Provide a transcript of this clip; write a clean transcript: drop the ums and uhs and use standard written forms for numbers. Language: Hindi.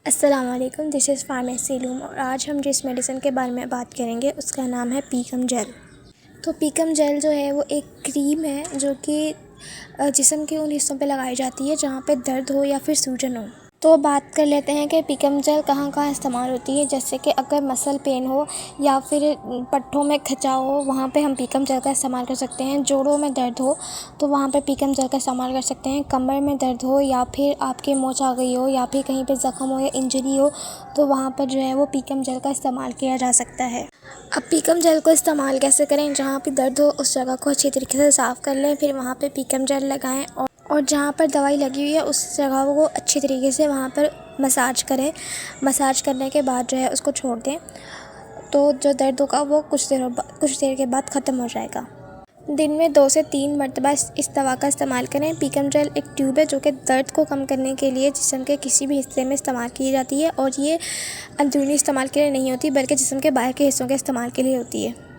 अस्सलाम वालेकुम, दिस इज़ फार्मेसी लूम और आज हम जिस मेडिसिन के बारे में बात करेंगे उसका नाम है पीकम जेल। तो पीकम जेल जो है वो एक क्रीम है जो कि जिस्म के उन हिस्सों पे लगाई जाती है जहाँ पे दर्द हो या फिर सूजन हो। तो बात कर लेते हैं कि पीकम जेल कहाँ कहाँ इस्तेमाल होती है। जैसे कि अगर मसल पेन हो या फिर पट्ठों में खिंचाव हो, वहाँ पे हम पीकम जेल का इस्तेमाल कर सकते हैं। जोड़ों में दर्द हो तो वहाँ पे पीकम जेल का इस्तेमाल कर सकते हैं। कमर में दर्द हो या फिर आपके मोच आ गई हो या फिर कहीं पे ज़ख्म हो या इंजरी हो तो वहाँ पर जो है वो पीकम जेल का इस्तेमाल किया जा सकता है। अब पीकम जेल को इस्तेमाल कैसे करें? जहाँ पे दर्द हो उस जगह को अच्छी तरीके से साफ़ कर लें, फिर वहाँ पे पीकम जेल लगाएं और जहाँ पर दवाई लगी हुई है उस जगह को अच्छी तरीके से वहाँ पर मसाज करें। मसाज करने के बाद जो है उसको छोड़ दें तो जो दर्द होगा वो कुछ देर के बाद ख़त्म हो जाएगा। दिन में 2 से 3 मरतबा इस दवा का इस्तेमाल करें। पीकम जेल एक ट्यूब है जो कि दर्द को कम करने के लिए जिस्म के किसी भी हिस्से में इस्तेमाल की जाती है और ये अंदरूनी इस्तेमाल के लिए नहीं होती बल्कि जिस्म के बाहर के हिस्सों के इस्तेमाल के लिए होती है।